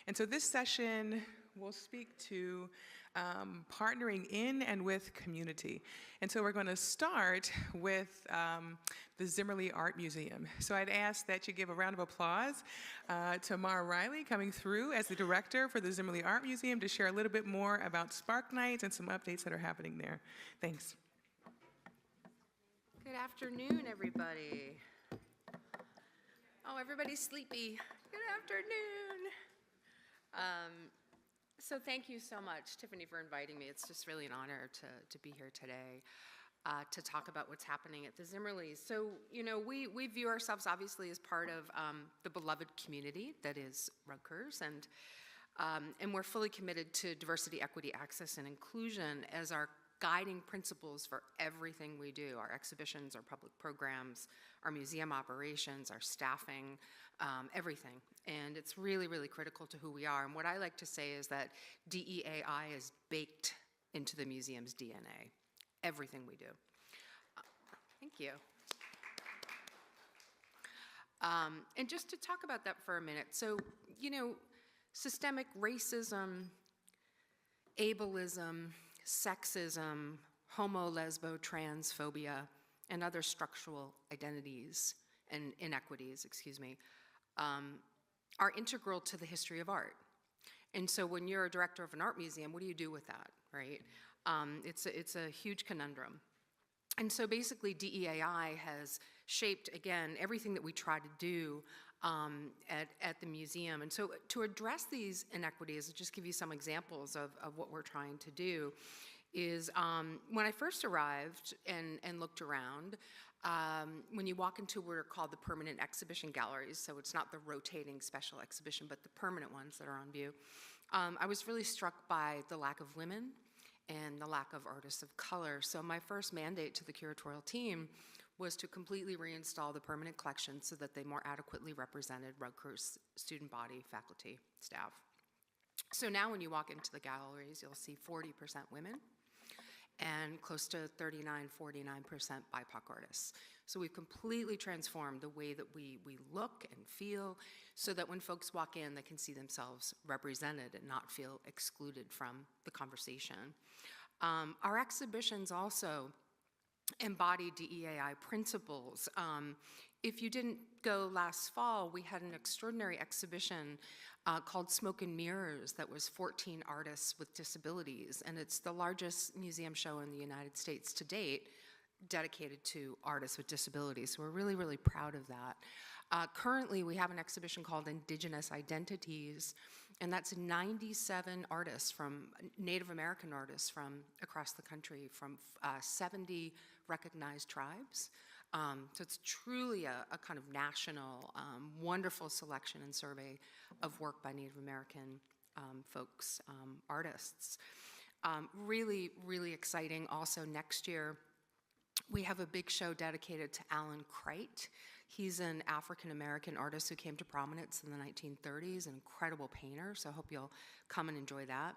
And so this session will speak to partnering in and with community. And so we're going to start with the Zimmerli Art Museum. So I'd ask that you give a round of applause to Mara Riley coming through as the director for the Zimmerli Art Museum to share a little bit more about Spark Nights and some updates that are happening there. Thanks. Good afternoon, everybody. Oh, everybody's sleepy. Good afternoon. So thank you so much, Tiffany, for inviting me. It's just really an honor to be here today to talk about what's happening at the Zimmerlis. So, you know, we view ourselves obviously as part of the beloved community that is Rutgers, and we're fully committed to diversity, equity, access, and inclusion as our guiding principles for everything we do, our exhibitions, our public programs, our museum operations, our staffing, everything. And it's really, really critical to who we are. And what I like to say is that DEAI is baked into the museum's DNA, everything we do. Thank you. And just to talk about that for a minute. So, you know, systemic racism, ableism, sexism, homo, lesbo, transphobia, and other structural identities and inequities, are integral to the history of art. And so when you're a director of an art museum, what do you do with that, right? It's a huge conundrum. And so basically DEAI has shaped, again, everything that we try to do at the museum. And so to address these inequities, I'll just give you some examples of what we're trying to do, is when I first arrived and looked around, when you walk into what are called the permanent exhibition galleries, so it's not the rotating special exhibition, but the permanent ones that are on view, I was really struck by the lack of women and the lack of artists of color. So my first mandate to the curatorial team was to completely reinstall the permanent collection so that they more adequately represented Rutgers student body, faculty, staff. So now when you walk into the galleries, you'll see 40% women and close to 39, 49% BIPOC artists. So we've completely transformed the way that we look and feel so that when folks walk in, they can see themselves represented and not feel excluded from the conversation. Our exhibitions also embody DEAI principles. If you didn't go last fall, we had an extraordinary exhibition called Smoke and Mirrors that was 14 artists with disabilities, and it's the largest museum show in the United States to date dedicated to artists with disabilities. So we're really, really proud of that. Currently, we have an exhibition called Indigenous Identities, and that's 97 artists from Native American artists from across the country, from 70 recognized tribes. So it's truly a kind of national, wonderful selection and survey of work by Native American folks, artists. Really, really exciting. Also next year, we have a big show dedicated to Alan Crite. He's an African-American artist who came to prominence in the 1930s, an incredible painter, so I hope you'll come and enjoy that.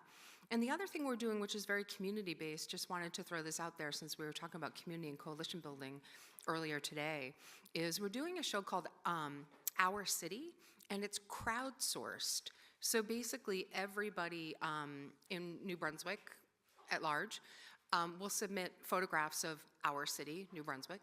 And the other thing we're doing, which is very community-based, just wanted to throw this out there since we were talking about community and coalition building earlier today, is we're doing a show called Our City, and it's crowdsourced. So basically everybody in New Brunswick at large will submit photographs of our city, New Brunswick,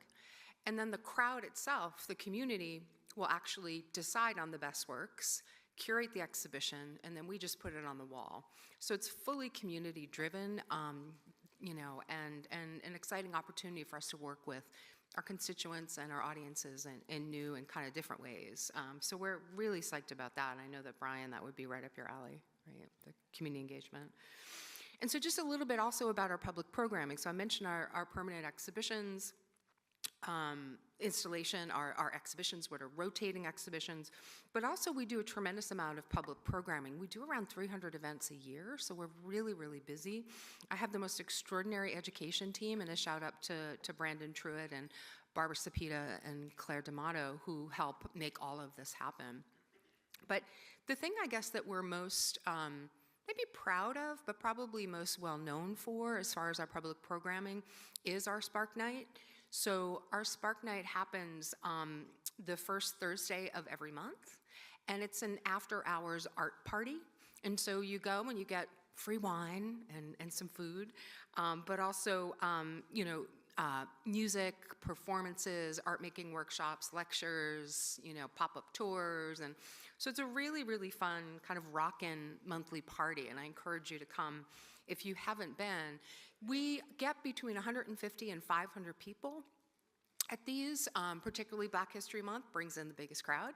and then the crowd itself, the community, will actually decide on the best works, curate the exhibition, and then we just put it on the wall. So it's fully community driven, you know, and an exciting opportunity for us to work with our constituents and our audiences in new and kind of different ways. So we're really psyched about that. And I know that, Brian, that would be right up your alley, right? The community engagement. And so just a little bit also about our public programming. So I mentioned our permanent exhibitions, installation, our exhibitions, what are rotating exhibitions, but also we do a tremendous amount of public programming. We do around 300 events a year, so we're really, really busy. I have the most extraordinary education team, and a shout out to Brandon Truitt and Barbara Sapita and Claire D'Amato, who help make all of this happen. But the thing I guess that we're most maybe proud of, but probably most well known for as far as our public programming is our Spark Night. So our Spark Night happens the first Thursday of every month, and it's an after-hours art party. And so you go and you get free wine and some food, but also, music, performances, art making workshops, lectures, pop-up tours. And so it's a really, really fun kind of rockin' monthly party, and I encourage you to come if you haven't been. We get between 150 and 500 people at these, particularly Black History Month brings in the biggest crowd.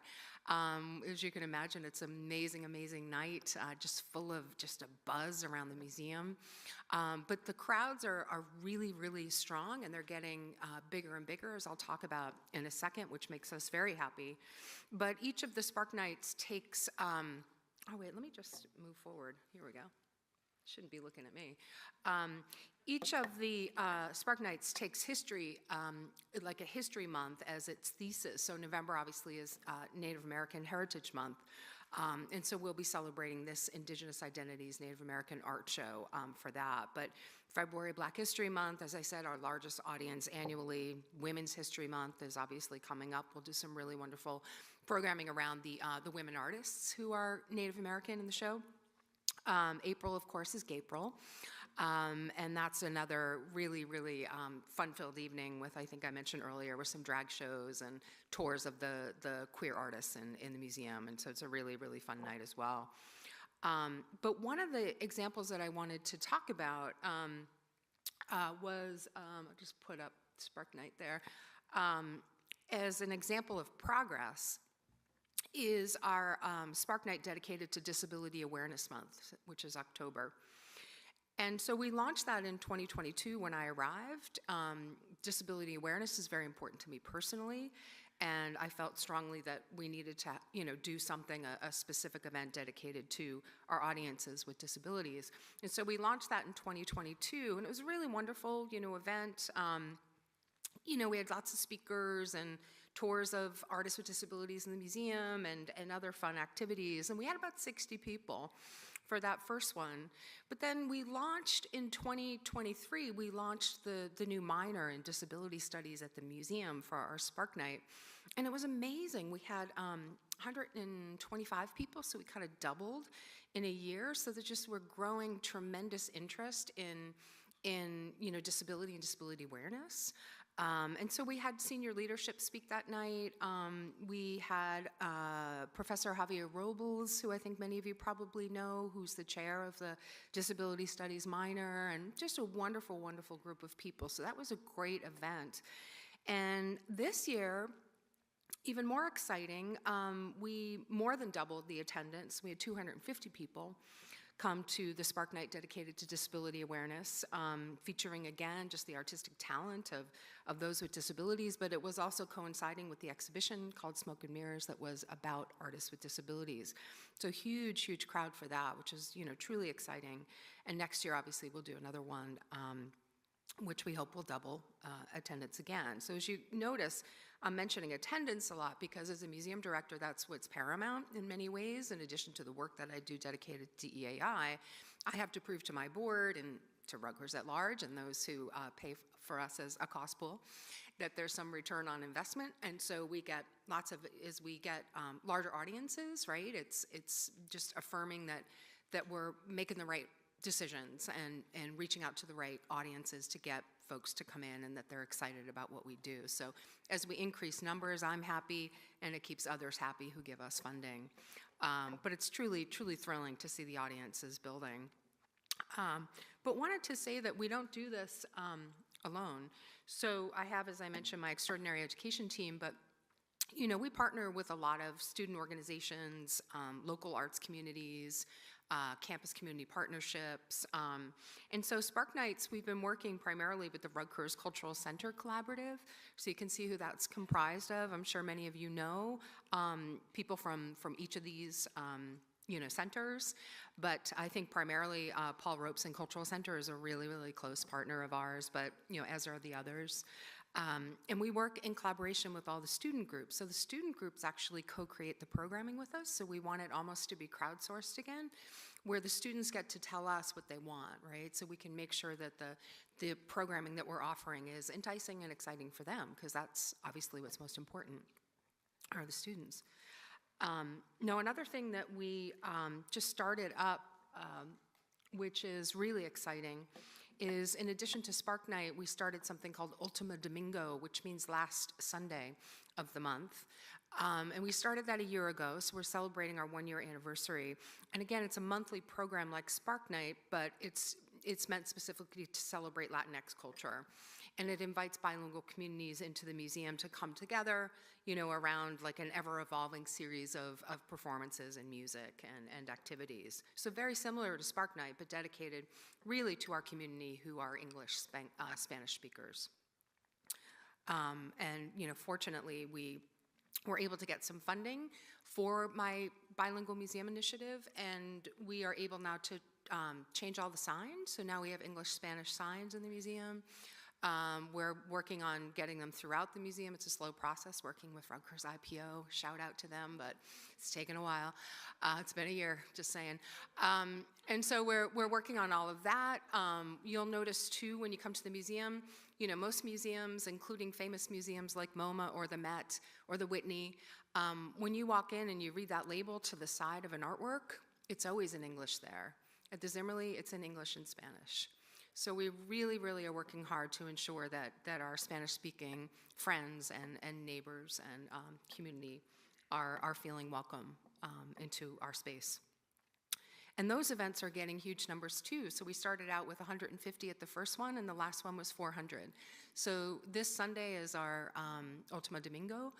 As you can imagine, it's an amazing, amazing night, just full of just a buzz around the museum. But the crowds are really, really strong, and they're getting bigger and bigger, as I'll talk about in a second, which makes us very happy. But each of the Spark Nights takes, oh wait, let me just move forward. Here we go. Shouldn't be looking at me. Each of the Spark Nights takes history, like a history month, as its thesis. So November obviously is Native American Heritage Month. And so we'll be celebrating this Indigenous Identities Native American art show for that. But February, Black History Month, as I said, our largest audience annually. Women's History Month is obviously coming up. We'll do some really wonderful programming around the women artists who are Native American in the show. April, of course, is Gapril. And that's another really, really fun-filled evening with, I think I mentioned earlier, with some drag shows and tours of the queer artists in the museum. And so it's a really, really fun night as well. But one of the examples that I wanted to talk about was, I'll just put up Spark Night there, as an example of progress is our Spark Night dedicated to Disability Awareness Month, which is October. And so we launched that in 2022 when I arrived. Disability awareness is very important to me personally, and I felt strongly that we needed to, do something, a specific event dedicated to our audiences with disabilities. And so we launched that in 2022, and it was a really wonderful, event. We had lots of speakers and tours of artists with disabilities in the museum and other fun activities, and we had about 60 people for that first one. But then we launched in 2023, we launched the new minor in disability studies at the museum for our Spark Night. And it was amazing. We had 125 people, so we kind of doubled in a year. So there just were growing tremendous interest in disability and disability awareness. And so we had senior leadership speak that night. We had Professor Javier Robles, who I think many of you probably know, who's the chair of the Disability Studies minor, and just a wonderful, wonderful group of people. So that was a great event. And this year, even more exciting, we more than doubled the attendance. We had 250 people come to the Spark Night dedicated to disability awareness, featuring again just the artistic talent of those with disabilities, but it was also coinciding with the exhibition called Smoke and Mirrors that was about artists with disabilities. So huge, huge crowd for that, which is truly exciting. And next year, obviously, we'll do another one, which we hope will double attendance again. So as you notice, I'm mentioning attendance a lot because as a museum director, that's what's paramount in many ways. In addition to the work that I do dedicated to DEAI, I have to prove to my board and to Rutgers at large and those who pay for us as a cost pool that there's some return on investment. And so we get larger audiences, right? It's just affirming that we're making the right decisions and reaching out to the right audiences to get folks to come in and that they're excited about what we do. So as we increase numbers, I'm happy, and it keeps others happy who give us funding. But it's truly, truly thrilling to see the audiences building. But wanted to say that we don't do this alone. So I have, as I mentioned, my extraordinary education team, but we partner with a lot of student organizations, local arts communities, campus community partnerships. And so Spark Nights, we've been working primarily with the Rutgers Cultural Center Collaborative. So you can see who that's comprised of. I'm sure many of you know people from each of these centers. But I think primarily Paul Robeson Cultural Center is a really, really close partner of ours, but as are the others. And we work in collaboration with all the student groups. So the student groups actually co-create the programming with us. So we want it almost to be crowdsourced again, where the students get to tell us what they want, right? So we can make sure that the programming that we're offering is enticing and exciting for them, because that's obviously what's most important, are the students. Now, another thing that we just started up, which is really exciting, is in addition to Spark Night, we started something called Ultima Domingo, which means last Sunday of the month. And we started that a year ago, so we're celebrating our 1-year anniversary. And again, it's a monthly program like Spark Night, but it's meant specifically to celebrate Latinx culture. And it invites bilingual communities into the museum to come together, you know, around like an ever-evolving series of performances and music and activities. So very similar to Spark Night, but dedicated really to our community who are English, Spanish speakers. And, you know, fortunately, we were able to get some funding for my bilingual museum initiative, and we are able now to change all the signs. So now we have English-Spanish signs in the museum. We're working on getting them throughout the museum. It's a slow process working with Rutgers IPO. Shout out to them, but it's taken a while. It's been a year, just saying. And so we're working on all of that. You'll notice too when you come to the museum, you know, most museums, including famous museums like MoMA or the Met or the Whitney, when you walk in and you read that label to the side of an artwork, it's always in English there. At the Zimmerli, it's in English and Spanish. So we really, really are working hard to ensure that our Spanish-speaking friends and neighbors and community are feeling welcome into our space. And those events are getting huge numbers too. So we started out with 150 at the first one, and the last one was 400. So this Sunday is our Ultima Domingo,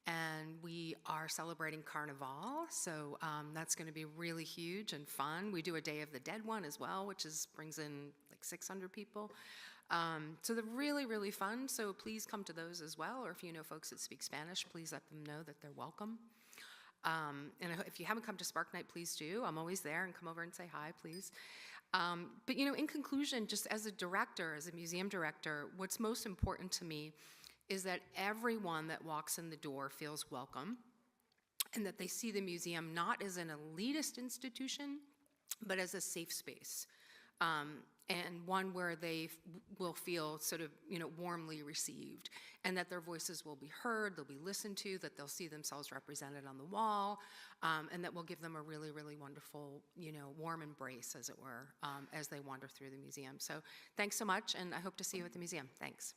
and we are celebrating Carnival. So that's going to be really huge and fun. We do a Day of the Dead one as well, which brings in like 600 people. So they're really, really fun. So please come to those as well. Or if you know folks that speak Spanish, please let them know that they're welcome. And if you haven't come to Spark Night, please do. I'm always there, and come over and say hi, please. But you know, in conclusion, just as a director, as a museum director, what's most important to me is that everyone that walks in the door feels welcome, and that they see the museum not as an elitist institution, but as a safe space, and one where they will feel sort of, you know, warmly received, and that their voices will be heard, they'll be listened to, that they'll see themselves represented on the wall, and that will give them a really, really wonderful, you know, warm embrace, as it were, as they wander through the museum. So thanks so much, and I hope to see you at the museum. Thanks.